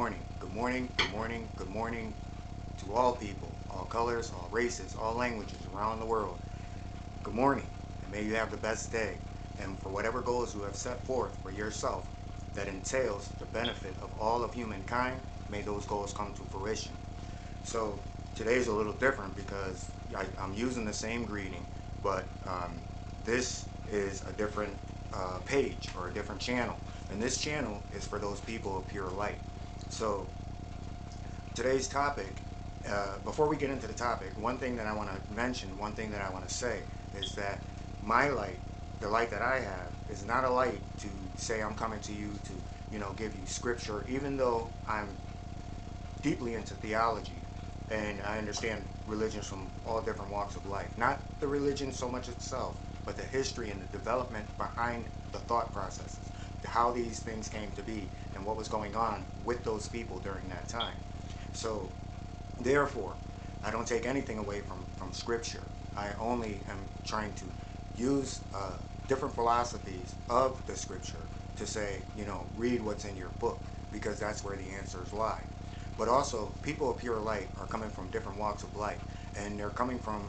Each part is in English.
morning. Good morning, good morning, good morning to all people, all colors, all races, all languages around the world. Good morning, and may you have the best day. And for whatever goals you have set forth for yourself that entails the benefit of all of humankind, may those goals come to fruition. So today is a little different because I'm using the same greeting, but this is a different page or a different channel. And this channel is for those people of pure light. So today's topic, before we get into the topic, one thing that I want to mention, one thing that I want to say is that my light, the light that I have, is not a light to say I'm coming to you to, give you scripture, even though I'm deeply into theology and I understand religions from all different walks of life. Not the religion so much itself, but the history and the development behind the thought processes, how these things came to be and what was going on with those people during that time. So therefore, I don't take anything away from scripture. I only am trying to use different philosophies of the scripture to say, read what's in your book, because that's where the answers lie. But also, people of pure light are coming from different walks of life, and they're coming from,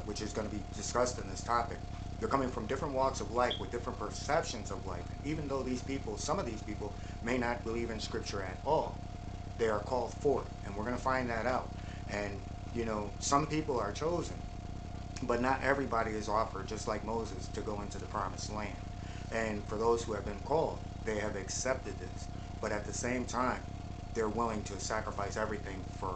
which is going to be discussed in this topic, they're coming from different walks of life with different perceptions of life. And even though these people, some of these people, may not believe in scripture at all, they are called forth, and we're going to find that out. And, some people are chosen, but not everybody is offered, just like Moses, to go into the promised land. And for those who have been called, they have accepted this. But at the same time, they're willing to sacrifice everything for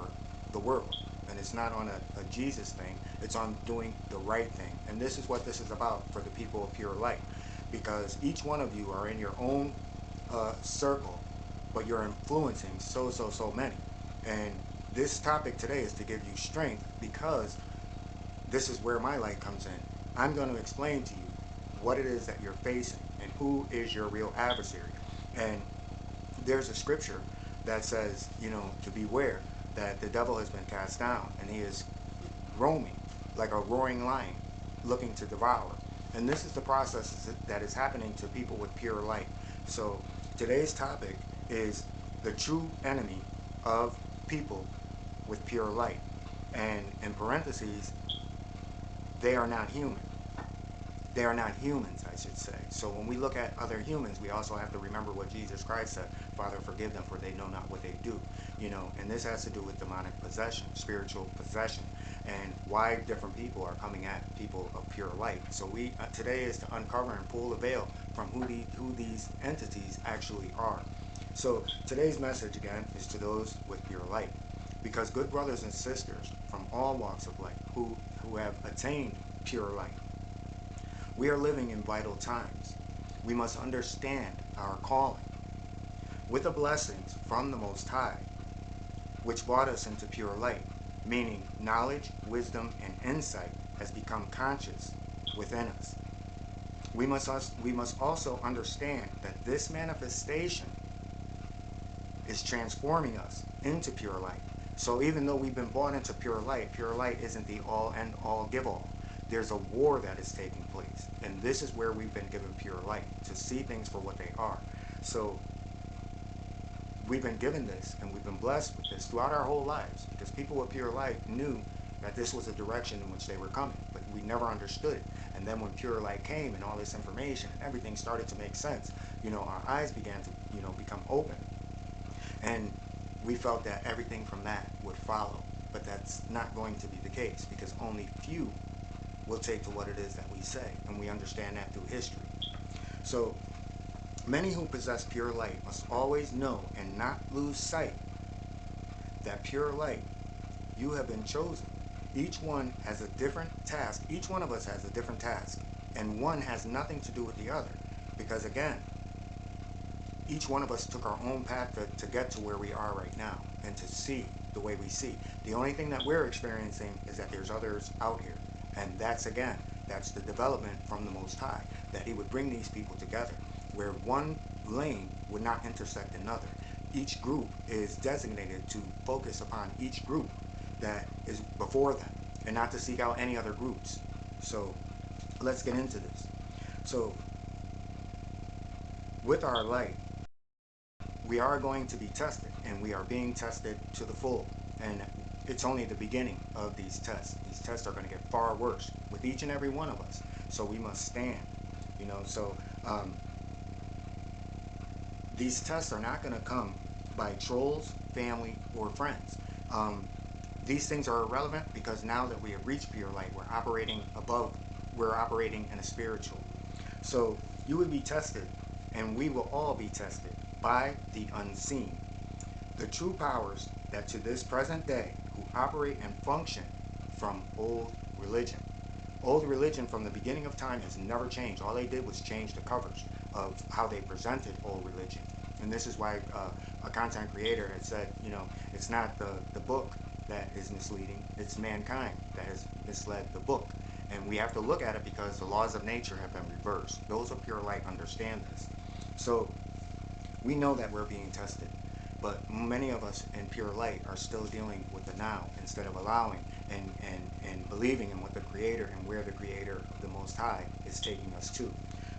the world. And it's not on a Jesus thing, it's on doing the right thing. And this is what this is about for the people of pure light. Because each one of you are in your own circle, but you're influencing so many. And this topic today is to give you strength, because this is where my light comes in. I'm going to explain to you what it is that you're facing and who is your real adversary. And there's a scripture that says, to beware that the devil has been cast down and he is roaming like a roaring lion looking to devour. And this is the process that is happening to people with pure light. So today's topic is the true enemy of people with pure light. And in parentheses, they are not human. They are not humans, I should say. So when we look at other humans, we also have to remember what Jesus Christ said, Father, forgive them, for they know not what they do. And this has to do with demonic possession, spiritual possession, and why different people are coming at people of pure light. So we today is to uncover and pull the veil from who these entities actually are. So today's message, again, is to those with pure light, because good brothers and sisters from all walks of life who have attained pure light, we are living in vital times. We must understand our calling with the blessings from the Most High, which brought us into pure light, meaning knowledge, wisdom, and insight has become conscious within us. We must also understand that this manifestation is transforming us into pure light. So even though we've been brought into pure light isn't the all and all give all. There's a war that is taking place, and this is where we've been given pure light, to see things for what they are. So we've been given this, and we've been blessed with this throughout our whole lives, because people with pure light knew that this was the direction in which they were coming, but we never understood it. And then when pure light came and all this information and everything started to make sense, our eyes began to become open, and we felt that everything from that would follow. But that's not going to be the case, because only few will take to what it is that we say, and we understand that through history. So many who possess pure light must always know and not lose sight that pure light, you have been chosen. Each one has a different task. Each one of us has a different task, and one has nothing to do with the other, because again, each one of us took our own path to get to where we are right now and to see the way we see. The only thing that we're experiencing is that there's others out here. And that's the development from the Most High, that he would bring these people together, where one lane would not intersect another. Each group is designated to focus upon each group that is before them, and not to seek out any other groups. So let's get into this. So with our light, we are going to be tested, and we are being tested to the full. And it's only the beginning of these tests. These tests are going to get far worse with each and every one of us. So we must stand, you know. So these tests are not going to come by trolls, family, or friends. These things are irrelevant because now that we have reached pure light, we're operating above, we're operating in a spiritual. So you would be tested, and we will all be tested by the unseen. The true powers that to this present day who operate and function from old religion. Old religion from the beginning of time has never changed. All they did was change the covers of how they presented old religion. And this is why a content creator had said, you know, it's not the book that is misleading, it's mankind that has misled the book. And we have to look at it because the laws of nature have been reversed. Those of pure light understand this. So we know that we're being tested, but many of us in pure light are still dealing with the now instead of allowing and believing in what the Creator and where the Creator of the Most High is taking us to.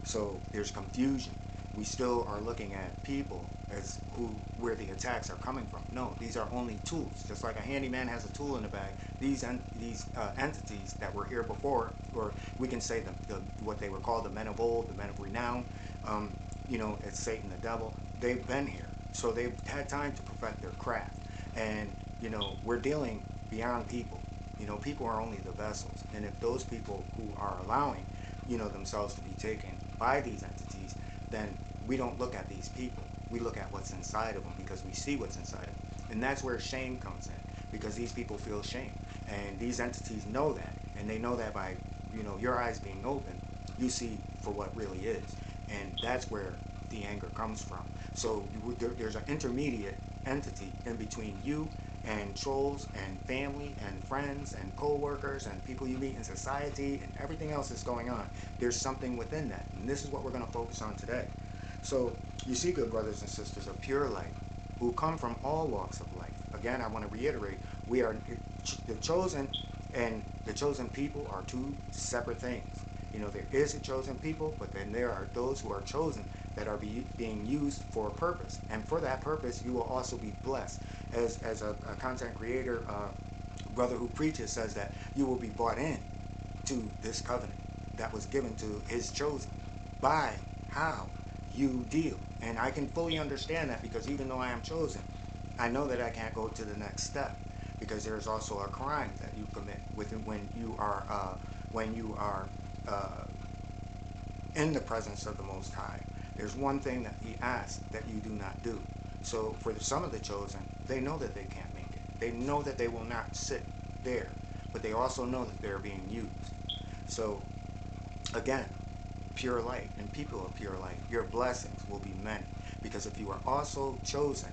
So there's confusion. We still are looking at people as where the attacks are coming from. No, these are only tools. Just like a handyman has a tool in the bag, these entities that were here before, or we can say what they were called the men of old, the men of renown, you know, it's Satan, the devil. They've been here, so they've had time to perfect their craft. And you know, we're dealing beyond people. You know, people are only the vessels, and if those people who are allowing, you know, themselves to be taken by these entities, then we don't look at these people. We look at what's inside of them because we see what's inside of them. And that's where shame comes in, because these people feel shame. And these entities know that. And they know that by, you know, your eyes being open, you see for what really is. And that's where the anger comes from. So there's an intermediate entity in between you and trolls and family and friends and co-workers and people you meet in society and everything else that's going on. There's something within that, and this is what we're going to focus on today. So you see, good brothers and sisters of pure light who come from all walks of life. Again, I want to reiterate, we are the chosen and the chosen people are two separate things. You know, there is a chosen people, but then there are those who are chosen that are being used for a purpose. And for that purpose, you will also be blessed. As a content creator, brother who preaches says that you will be brought in to this covenant that was given to his chosen by how you deal. And I can fully understand that, because even though I am chosen, I know that I can't go to the next step, because there is also a crime that you commit when you are in the presence of the Most High. There's one thing that he asks that you do not do. So for some of the chosen, they know that they can't make it. They know that they will not sit there, but they also know that they're being used. So again, pure light and people of pure light, your blessings will be many, because if you are also chosen,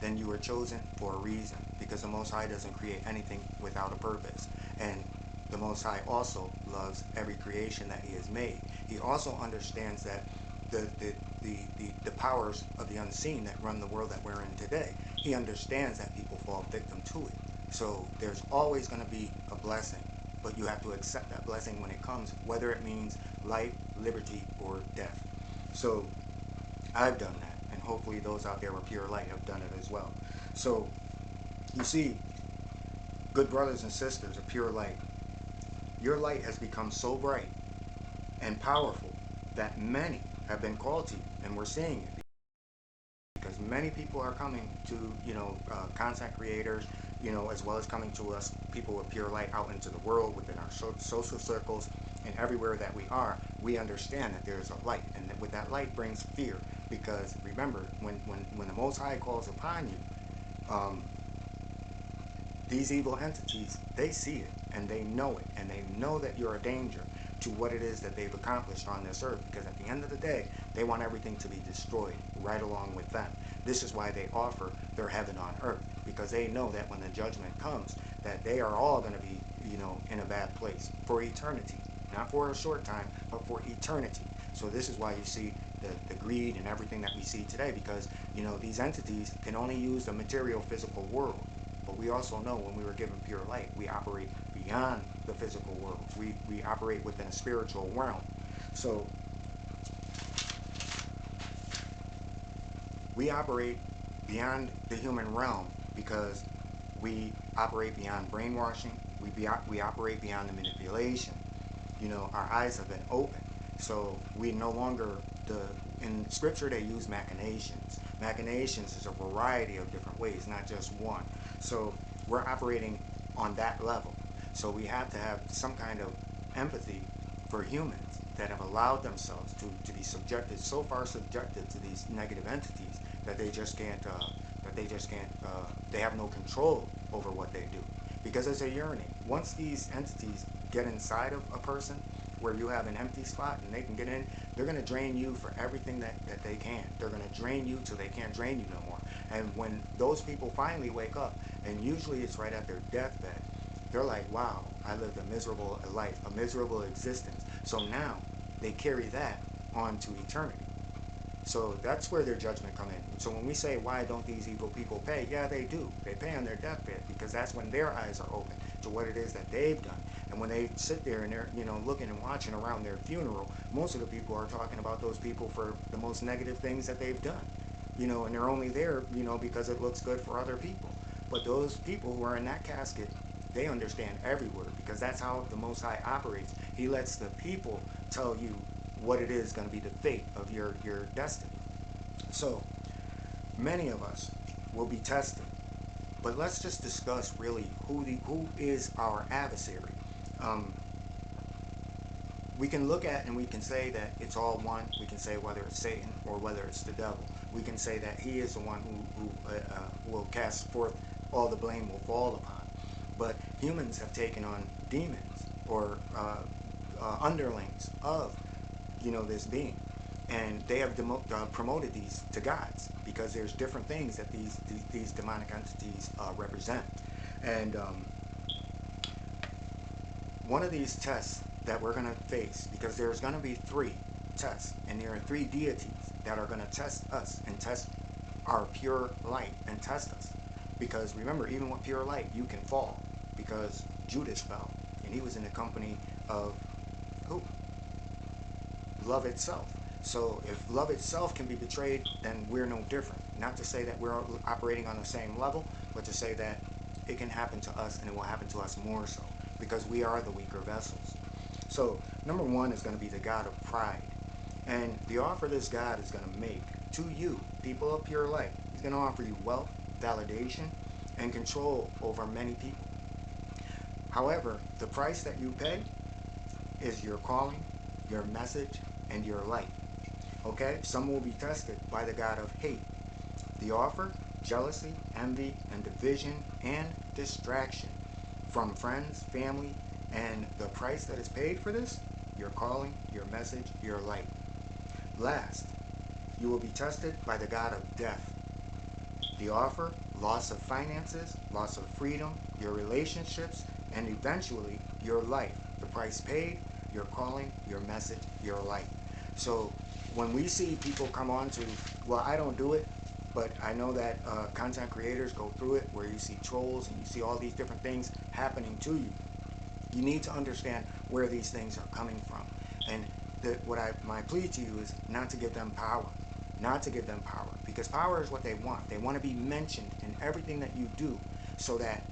then you are chosen for a reason, because the Most High doesn't create anything without a purpose. And the Most High also loves every creation that he has made. He also understands that the powers of the unseen that run the world that we're in today, he understands that people fall victim to it. So there's always going to be a blessing, but you have to accept that blessing when it comes, whether it means life, liberty, or death. So I've done that, and hopefully those out there with pure light have done it as well. So you see, good brothers and sisters of pure light, your light has become so bright and powerful that many have been called to you, and we're seeing it because many people are coming to, you know, content creators, you know, as well as coming to us, people with pure light, out into the world, within our social circles, and everywhere that we are. We understand that there is a light, and that with that light brings fear, because remember, when the Most High calls upon you, these evil entities, they see it and they know it, and they know that you're a danger to what it is that they've accomplished on this earth, because at the end of the day, they want everything to be destroyed right along with them. This is why they offer their heaven on earth, because they know that when the judgment comes, that they are all going to be, you know, in a bad place for eternity, not for a short time, but for eternity. So this is why you see the greed and everything that we see today, because, you know, these entities can only use the material physical world. But we also know when we were given pure light, we operate beyond the physical world. We operate within a spiritual realm. So we operate beyond the human realm because we operate beyond brainwashing. We operate beyond the manipulation. You know, our eyes have been opened. So we no longer, in scripture they use machinations. Machinations is a variety of different ways, not just one. So we're operating on that level. So we have to have some kind of empathy for humans that have allowed themselves to be subjected, so far subjected to these negative entities that they just can't, they have no control over what they do. Because it's a yearning. Once these entities get inside of a person, where you have an empty spot and they can get in, they're going to drain you for everything that they can. They're going to drain you till they can't drain you no more. And when those people finally wake up, and usually it's right at their deathbed, they're like, wow, I lived a miserable life, a miserable existence. So now they carry that on to eternity. So that's where their judgment come in. So when we say, why don't these evil people pay? Yeah, they do. They pay on their deathbed because that's when their eyes are open to what it is that they've done. And when they sit there and they're, you know, looking and watching around their funeral, most of the people are talking about those people for the most negative things that they've done. You know, and they're only there, you know, because it looks good for other people. But those people who are in that casket, they understand every word because that's how the Most High operates. He lets the people tell you what it is going to be the fate of your destiny. So many of us will be tested, but let's just discuss really who is our adversary. We can look at and we can say that it's all one. We can say whether it's Satan or whether it's the devil. We can say that he is the one who will cast forth, all the blame will fall upon. But humans have taken on demons or underlings of, you know, this being, and they have promoted these to gods because there's different things that these demonic entities represent. And one of these tests that we're going to face, because there's going to be 3 tests, and there are 3 deities that are going to test us and test our pure light and test us. Because remember, even with pure light, you can fall, because Judas fell, and he was in the company of who? Love itself. So if love itself can be betrayed, then we're no different. Not to say that we're operating on the same level, but to say that it can happen to us, and it will happen to us more so, because we are the weaker vessels. So number 1 is going to be the god of pride. And the offer this god is going to make to you, people of pure light, he's going to offer you wealth, validation, and control over many people. However, the price that you pay is your calling, your message, and your light. Okay? Some will be tested by the god of hate. The offer, jealousy, envy, and division, and distraction from friends, family, and the price that is paid for this, your calling, your message, your light. Last, you will be tested by the god of death. The offer, loss of finances, loss of freedom, your relationships, and eventually your life. The price paid, your calling, your message, your light. So when we see people come on to, well, I don't do it, but I know that content creators go through it, where you see trolls and you see all these different things happening to you. You need to understand where these things are coming from. And my plea to you is not to give them power. Not to give them power. Because power is what they want. They want to be mentioned in everything that you do, so that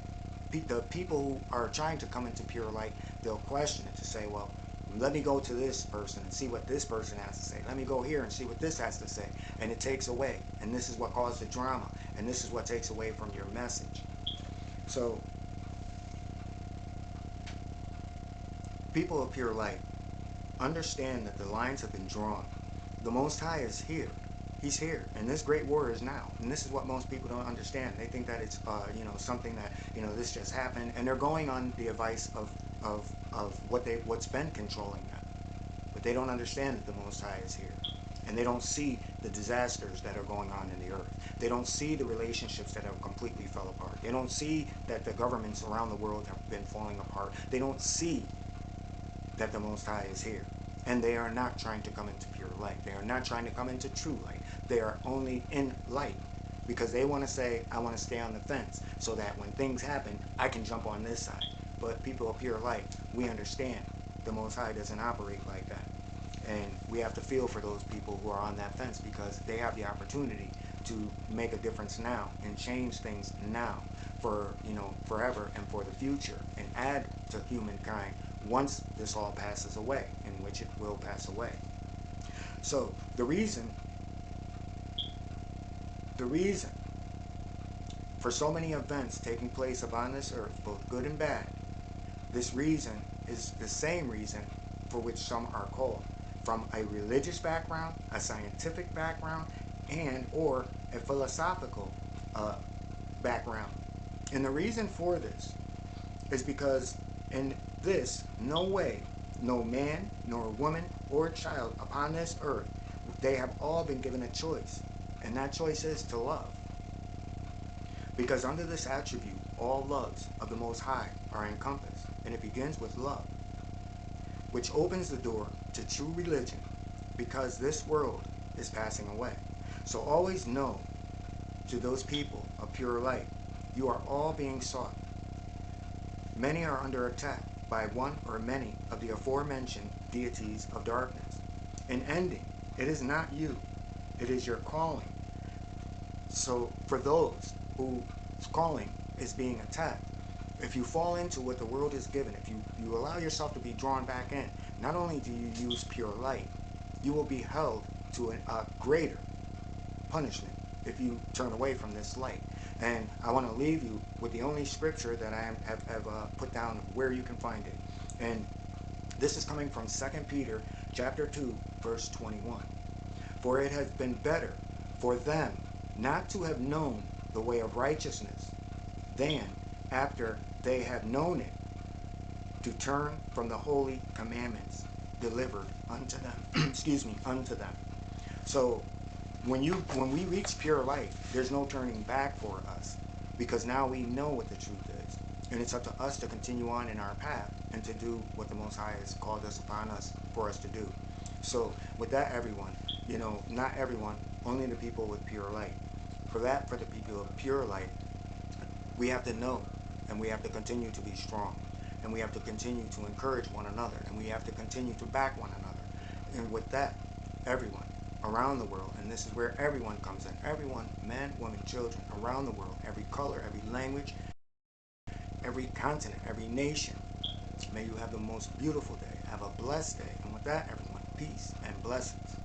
the people who are trying to come into pure light, they'll question it to say, well, let me go to this person and see what this person has to say. Let me go here and see what this has to say. And it takes away. And this is what caused the drama. And this is what takes away from your message. So, people of pure light, understand that the lines have been drawn. The Most High is here. He's here, and this great war is now. And this is what most people don't understand. They think that it's something that, this just happened, and they're going on the advice of what's been controlling them. But they don't understand that the Most High is here, and they don't see the disasters that are going on in the earth. They don't see the relationships that have completely fell apart. They don't see that the governments around the world have been falling apart. They don't see that the Most High is here. And they are not trying to come into pure light. They are not trying to come into true light. They are only in light because they want to say, I want to stay on the fence so that when things happen, I can jump on this side. But people of pure light, we understand the Most High doesn't operate like that. And we have to feel for those people who are on that fence because they have the opportunity to make a difference now and change things now for, forever and for the future, and add to humankind once this all passes away, in which it will pass away. So the reason for so many events taking place upon this earth, both good and bad, this reason is the same reason for which some are called, from a religious background, a scientific background, and or a philosophical background. And the reason for this is because in this, no way, no man, nor woman, or child upon this earth, they have all been given a choice. And that choice is to love. Because under this attribute, all loves of the Most High are encompassed. And it begins with love, which opens the door to true religion, because this world is passing away. So always know, to those people of pure light, you are all being sought. Many are under attack by one or many of the aforementioned deities of darkness. In ending, it is not you, it is your calling. So for those whose calling is being attacked, if you fall into what the world is given, if you allow yourself to be drawn back in, not only do you use pure light, you will be held to a greater punishment if you turn away from this light. And I want to leave you with the only scripture that I have put down of where you can find it. And this is coming from 2 Peter chapter 2, verse 21. For it has been better for them not to have known the way of righteousness than, after they have known it, to turn from the holy commandments delivered unto them. Excuse me, unto them. So when we reach pure light, there's no turning back for us, because now we know what the truth is, and it's up to us to continue on in our path and to do what the Most High has called us upon us for us to do. So with that, everyone, not everyone, only the people with pure light. For the people of pure light, we have to know, and we have to continue to be strong, and we have to continue to encourage one another, and we have to continue to back one another. And with that, everyone around the world, and this is where everyone comes in, everyone, men, women, children, around the world, every color, every language, every continent, every nation, may you have the most beautiful day. Have a blessed day. And with that, everyone, peace and blessings.